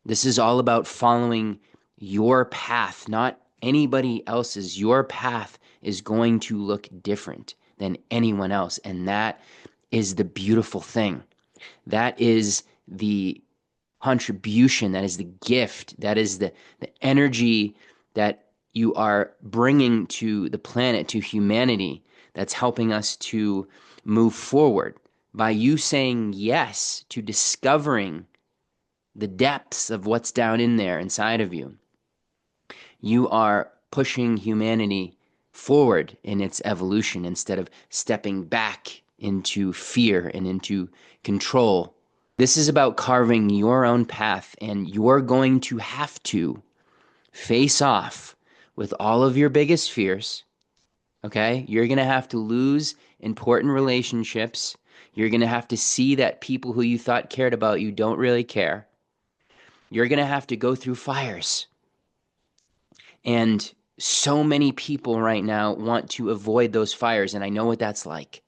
This is all about following your path, not anybody else's. Your path is going to look different than anyone else. And that is the beautiful thing. That is the contribution. That is the gift. That is the energy that you are bringing to the planet, to humanity, that's helping us to move forward. By you saying yes to discovering the depths of what's down in there inside of you, you are pushing humanity forward in its evolution instead of stepping back into fear and into control. This is about carving your own path, and you're going to have to face off with all of your biggest fears. Okay? You're going to have to lose important relationships. You're going to have to see that people who you thought cared about you don't really care. You're going to have to go through fires. And so many people right now want to avoid those fires, and I know what that's like.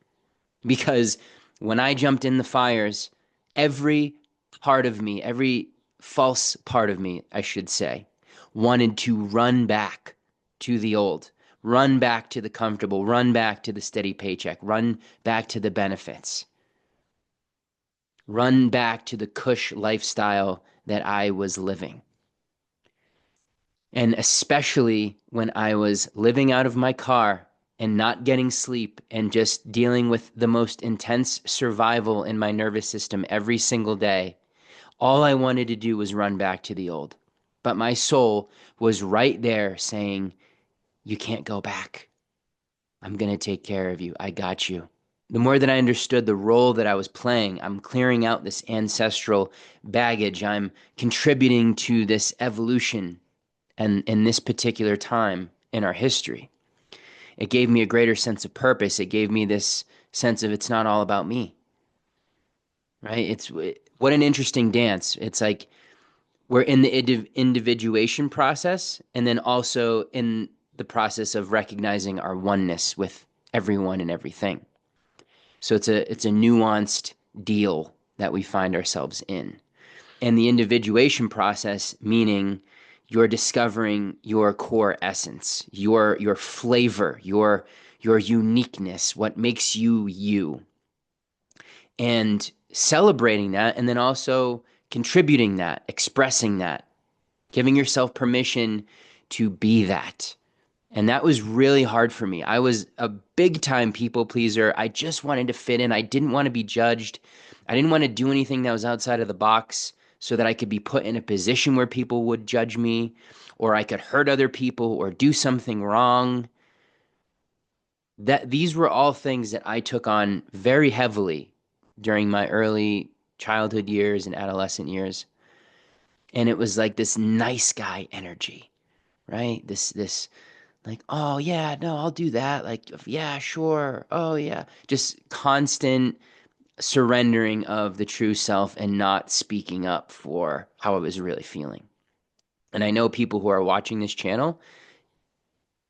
Because when I jumped in the fires, every part of me, every false part of me, I should say, wanted to run back to the old, run back to the comfortable, run back to the steady paycheck, run back to the benefits, run back to the cush lifestyle that I was living. And especially when I was living out of my car and not getting sleep and just dealing with the most intense survival in my nervous system every single day, all I wanted to do was run back to the old. But my soul was right there saying, you can't go back. I'm going to take care of you. I got you. The more that I understood the role that I was playing, I'm clearing out this ancestral baggage. I'm contributing to this evolution and in this particular time in our history. It gave me a greater sense of purpose. It gave me this sense of it's not all about me, right? What an interesting dance. It's like we're in the individuation process and then also in the process of recognizing our oneness with everyone and everything. So it's a nuanced deal that we find ourselves in. And the individuation process, meaning you're discovering your core essence, your flavor, your uniqueness, what makes you you, and celebrating that, and then also contributing that, expressing that, giving yourself permission to be that. And that was really hard for me. I was a big time people pleaser. I just wanted to fit in. I didn't want to be judged. I didn't want to do anything that was outside of the box so that I could be put in a position where people would judge me, or I could hurt other people or do something wrong. These were all things that I took on very heavily during my early childhood years and adolescent years. And it was like this nice guy energy, right? This like, oh yeah, no, I'll do that. Like, yeah, sure. Oh yeah. Just constant surrendering of the true self and not speaking up for how I was really feeling. And I know people who are watching this channel,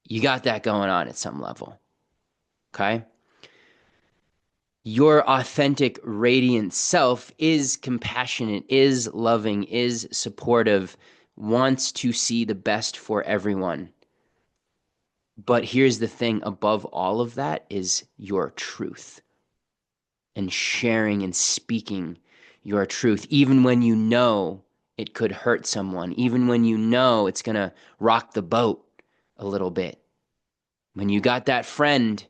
you got that going on at some level. Okay? Your authentic, radiant self is compassionate, is loving, is supportive, wants to see the best for everyone. But here's the thing, above all of that is your truth and sharing and speaking your truth, even when you know it could hurt someone, even when you know it's going to rock the boat a little bit. When you got that friend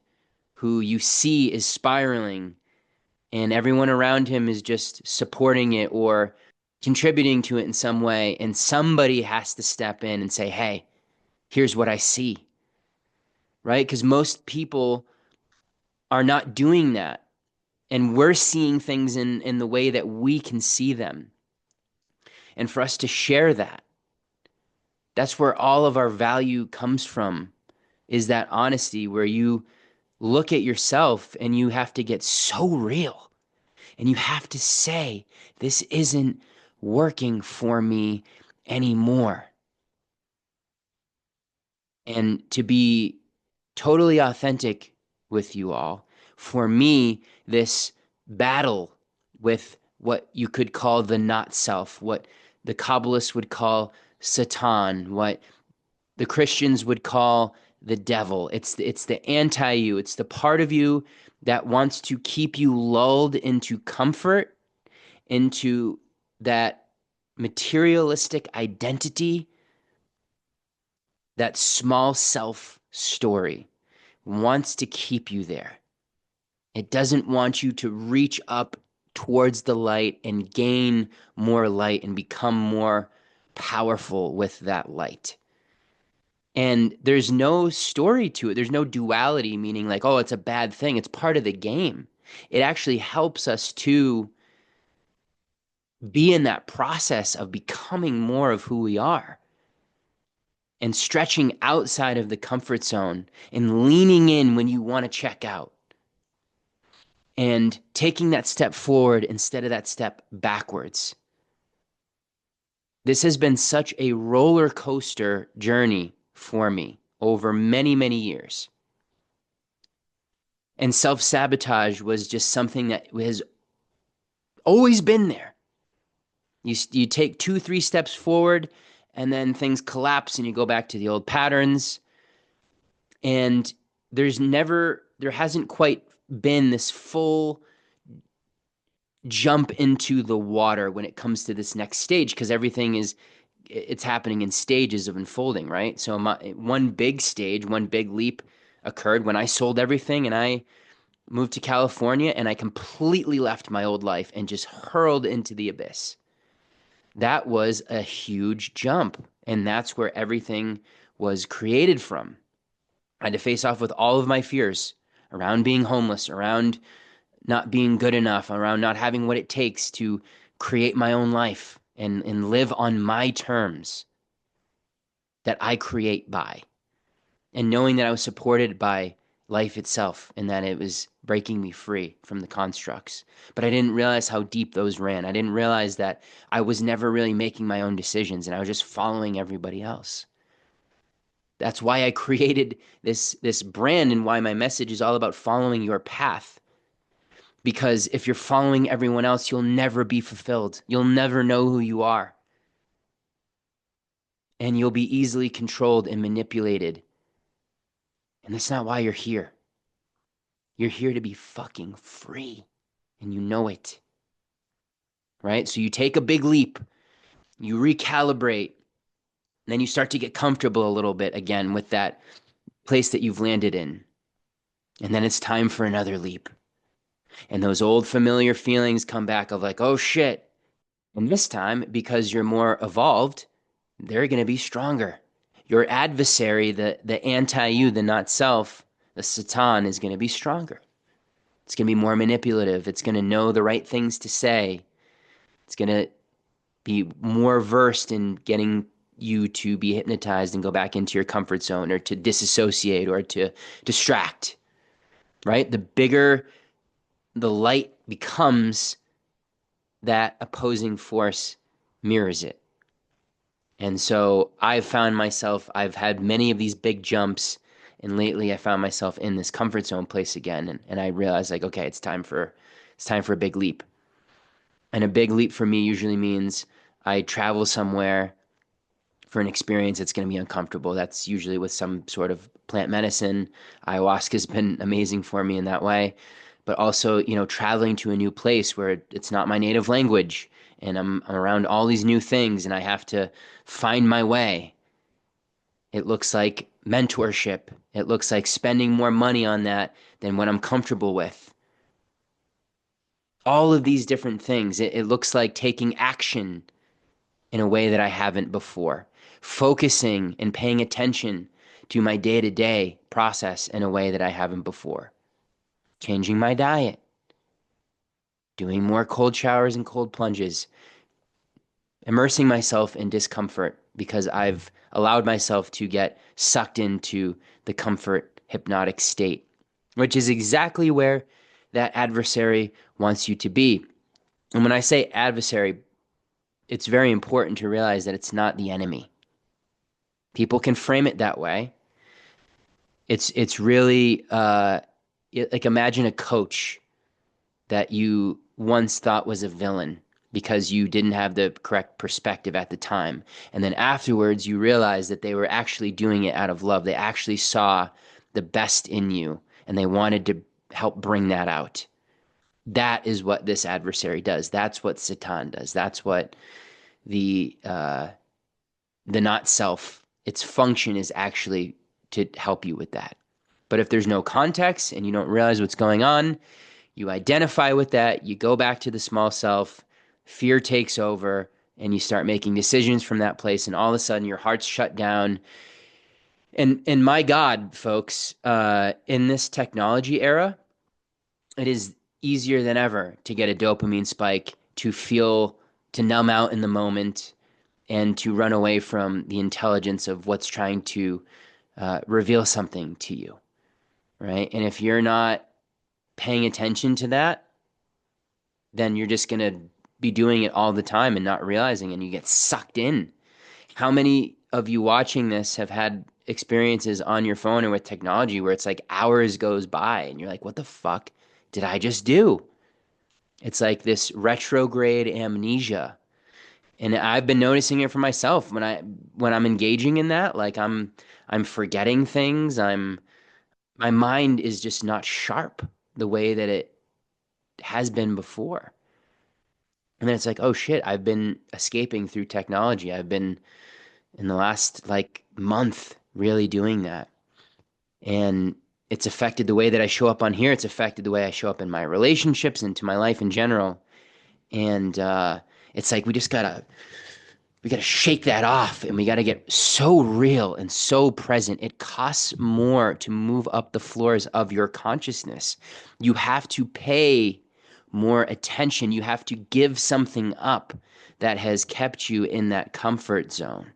who you see is spiraling and everyone around him is just supporting it or contributing to it in some way, and somebody has to step in and say, hey, here's what I see, right? Because most people are not doing that. And we're seeing things in the way that we can see them. And for us to share that, that's where all of our value comes from, is that honesty where you look at yourself and you have to get so real. And you have to say, this isn't working for me anymore. And to be totally authentic with you all, for me, this battle with what you could call the not self, what the Kabbalists would call Satan, what the Christians would call the devil. It's the anti-you. It's the part of you that wants to keep you lulled into comfort, into that materialistic identity, that small self story. Wants to keep you there. It doesn't want you to reach up towards the light and gain more light and become more powerful with that light. And there's no story to it. There's no duality, meaning like, oh, it's a bad thing. It's part of the game. It actually helps us to be in that process of becoming more of who we are and stretching outside of the comfort zone and leaning in when you want to check out and taking that step forward instead of that step backwards. This has been such a roller coaster journey for me over many, many years. And self-sabotage was just something that has always been there. You take 2, 3 steps forward, and then things collapse and you go back to the old patterns. And there hasn't quite been this full jump into the water when it comes to this next stage, because it's happening in stages of unfolding, right? So one big stage, one big leap occurred when I sold everything and I moved to California and I completely left my old life and just hurled into the abyss. That was a huge jump, and that's where everything was created from. I had to face off with all of my fears around being homeless, around not being good enough, around not having what it takes to create my own life and live on my terms that I create by. And knowing that I was supported by life itself and that it was breaking me free from the constructs. But I didn't realize how deep those ran. I didn't realize that I was never really making my own decisions and I was just following everybody else. That's why I created this brand and why my message is all about following your path. Because if you're following everyone else, you'll never be fulfilled. You'll never know who you are. And you'll be easily controlled and manipulated. And that's not why you're here. You're here to be fucking free. And you know it. Right? So you take a big leap, you recalibrate, and then you start to get comfortable a little bit again with that place that you've landed in. And then it's time for another leap. And those old familiar feelings come back of like, oh shit. And this time, because you're more evolved, they're going to be stronger. Your adversary, the anti-you, the not self, the Satan, is going to be stronger. It's going to be more manipulative. It's going to know the right things to say. It's going to be more versed in getting you to be hypnotized and go back into your comfort zone or to disassociate or to distract, right? The bigger the light becomes, that opposing force mirrors it. And so I've found myself, I've had many of these big jumps, and lately I found myself in this comfort zone place again. And I realized like, okay, it's time for a big leap. And a big leap for me usually means I travel somewhere for an experience that's going to be uncomfortable. That's usually with some sort of plant medicine. Ayahuasca's been amazing for me in that way. But also, traveling to a new place where it's not my native language and I'm around all these new things and I have to find my way. It looks like mentorship. It looks like spending more money on that than what I'm comfortable with. All of these different things. It looks like taking action in a way that I haven't before, focusing and paying attention to my day-to-day process in a way that I haven't before, changing my diet, doing more cold showers and cold plunges, immersing myself in discomfort because I've allowed myself to get sucked into the comfort hypnotic state, which is exactly where that adversary wants you to be. And when I say adversary, it's very important to realize that it's not the enemy. People can frame it that way. It's really like imagine a coach that you once thought was a villain, because you didn't have the correct perspective at the time. And then afterwards, you realize that they were actually doing it out of love. They actually saw the best in you and they wanted to help bring that out. That is what this adversary does. That's what Satan does. That's what the not self, its function is actually to help you with that. But if there's no context and you don't realize what's going on, you identify with that, you go back to the small self, fear takes over, and you start making decisions from that place, and all of a sudden your heart's shut down. And my God, folks, in this technology era, it is easier than ever to get a dopamine spike, to feel, to numb out in the moment, and to run away from the intelligence of what's trying to reveal something to you, right? And if you're not paying attention to that, then you're just going to be doing it all the time and not realizing, and you get sucked in. How many of you watching this have had experiences on your phone or with technology where it's like hours goes by and you're like, what the fuck did I just do? It's like this retrograde amnesia. And I've been noticing it for myself when I'm engaging in that, like I'm forgetting things. My mind is just not sharp the way that it has been before. And then it's like, oh shit, I've been escaping through technology. I've been in the last like month really doing that. And it's affected the way that I show up on here. It's affected the way I show up in my relationships and to my life in general. And it's like we gotta shake that off and we gotta get so real and so present. It costs more to move up the floors of your consciousness. You have to pay more attention. You have to give something up that has kept you in that comfort zone.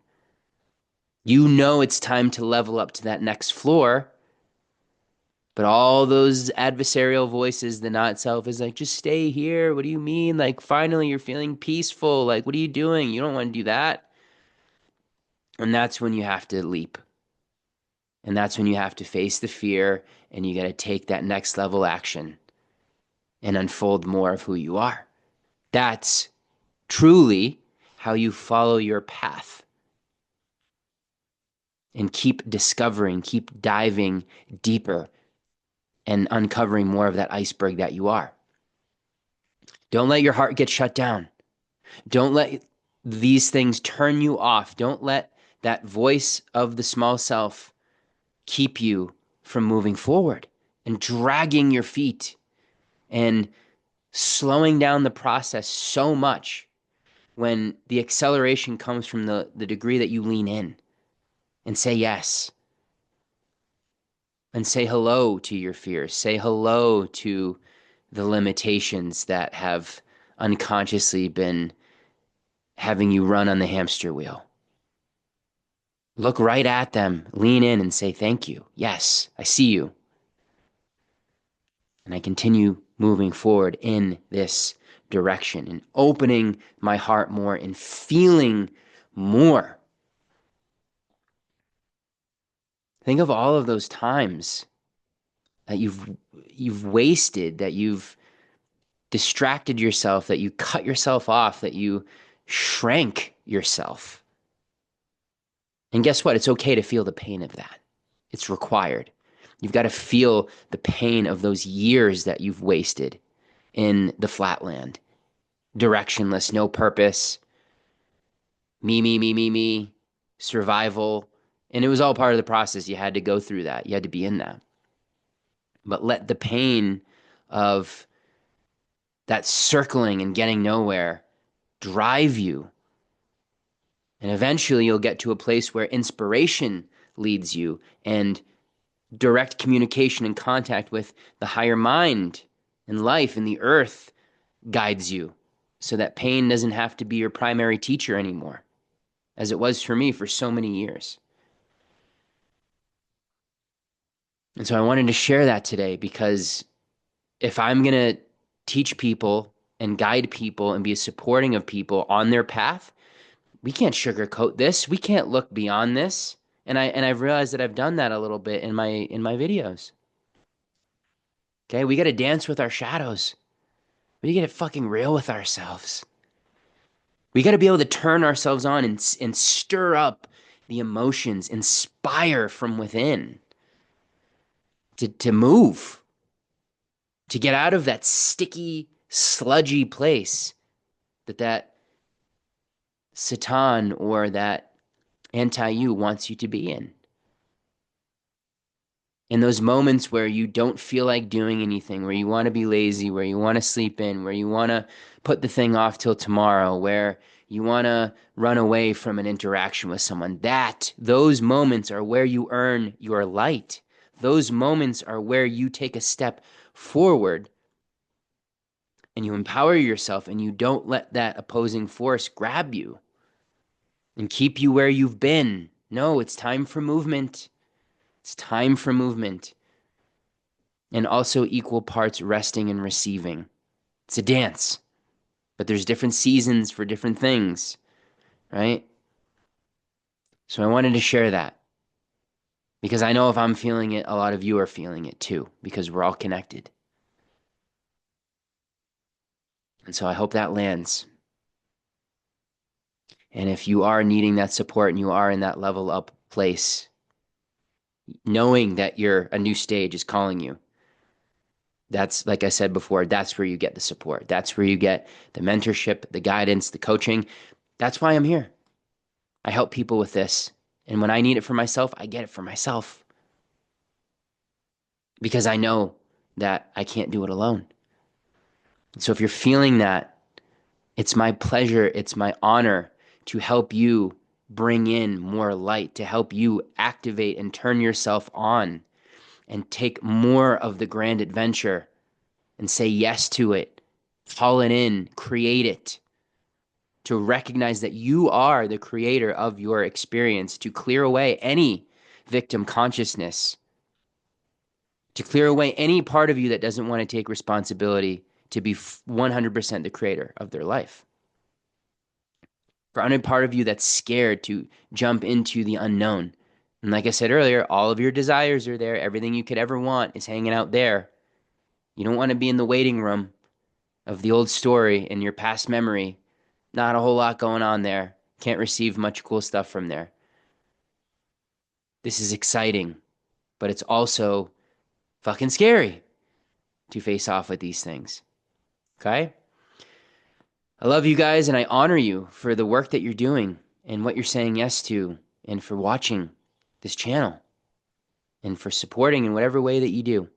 You know it's time to level up to that next floor, but all those adversarial voices, the not self is like, just stay here. What do you mean? Like, finally, you're feeling peaceful. Like, what are you doing? You don't want to do that. And that's when you have to leap. And that's when you have to face the fear and you got to take that next level action and unfold more of who you are. That's truly how you follow your path and keep discovering, keep diving deeper and uncovering more of that iceberg that you are. Don't let your heart get shut down. Don't let these things turn you off. Don't let that voice of the small self keep you from moving forward and dragging your feet and slowing down the process so much when the acceleration comes from the degree that you lean in and say yes and say hello to your fears. Say hello to the limitations that have unconsciously been having you run on the hamster wheel. Look right at them, lean in and say, thank you. Yes, I see you. And I continue moving forward in this direction and opening my heart more and feeling more. Think of all of those times that you've wasted, that you've distracted yourself, that you cut yourself off, that you shrank yourself. And guess what? It's okay to feel the pain of that. It's required. You've got to feel the pain of those years that you've wasted in the flatland, directionless, no purpose, me, survival. And it was all part of the process. You had to go through that. You had to be in that. But let the pain of that circling and getting nowhere drive you. And eventually you'll get to a place where inspiration leads you and direct communication and contact with the higher mind and life and the earth guides you so that pain doesn't have to be your primary teacher anymore, as it was for me for so many years. And so I wanted to share that today because if I'm going to teach people and guide people and be supporting of people on their path, we can't sugarcoat this. We can't look beyond this. And I've realized that I've done that a little bit in my videos. Okay, we got to dance with our shadows. We got to get fucking real with ourselves. We got to be able to turn ourselves on and stir up the emotions, inspire from within to move, to get out of that sticky, sludgy place that Satan or that anti-you wants you to be in. In those moments where you don't feel like doing anything, where you want to be lazy, where you want to sleep in, where you want to put the thing off till tomorrow, where you want to run away from an interaction with someone, those moments are where you earn your light. Those moments are where you take a step forward and you empower yourself and you don't let that opposing force grab you and keep you where you've been. No, it's time for movement. It's time for movement. And also equal parts resting and receiving. It's a dance, but there's different seasons for different things, right? So I wanted to share that because I know if I'm feeling it, a lot of you are feeling it too, because we're all connected. And so I hope that lands. And if you are needing that support and you are in that level up place, knowing that a new stage is calling you, that's, like I said before, that's where you get the support. That's where you get the mentorship, the guidance, the coaching. That's why I'm here. I help people with this. And when I need it for myself, I get it for myself because I know that I can't do it alone. So if you're feeling that, it's my pleasure, it's my honor to help you bring in more light, to help you activate and turn yourself on and take more of the grand adventure and say yes to it, call it in, create it, to recognize that you are the creator of your experience, to clear away any victim consciousness, to clear away any part of you that doesn't want to take responsibility to be 100% the creator of their life. For any part of you that's scared to jump into the unknown. And like I said earlier, all of your desires are there. Everything you could ever want is hanging out there. You don't want to be in the waiting room of the old story in your past memory. Not a whole lot going on there. Can't receive much cool stuff from there. This is exciting, but it's also fucking scary to face off with these things. Okay? I love you guys and I honor you for the work that you're doing and what you're saying yes to and for watching this channel and for supporting in whatever way that you do.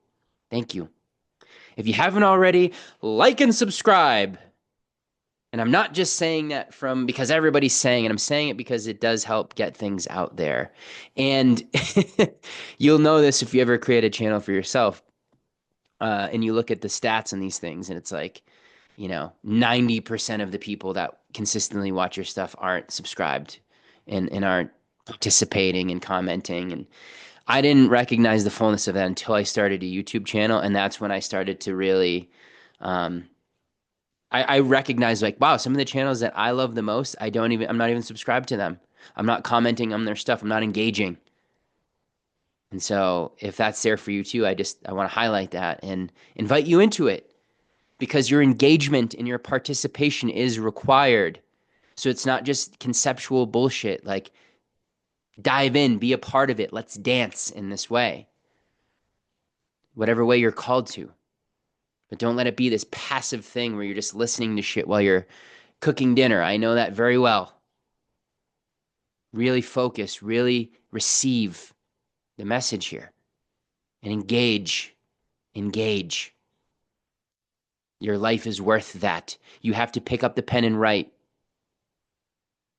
Thank you. If you haven't already, like and subscribe. And I'm not just saying that from because everybody's saying it. I'm saying it because it does help get things out there. And you'll know this if you ever create a channel for yourself and you look at the stats on these things and it's like, 90% of the people that consistently watch your stuff aren't subscribed and aren't participating and commenting. And I didn't recognize the fullness of that until I started a YouTube channel. And that's when I started to really, I recognized like, wow, some of the channels that I love the most, I'm not even subscribed to them. I'm not commenting on their stuff. I'm not engaging. And so if that's there for you too, I want to highlight that and invite you into it because your engagement and your participation is required. So it's not just conceptual bullshit. Like dive in, be a part of it. Let's dance in this way, whatever way you're called to. But don't let it be this passive thing where you're just listening to shit while you're cooking dinner. I know that very well. Really focus, really receive the message here and engage. Engage. Your life is worth that. You have to pick up the pen and write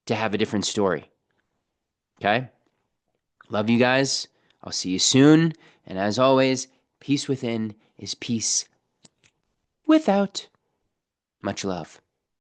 to have a different story. Okay? Love you guys. I'll see you soon. And as always, peace within is peace without. Much love.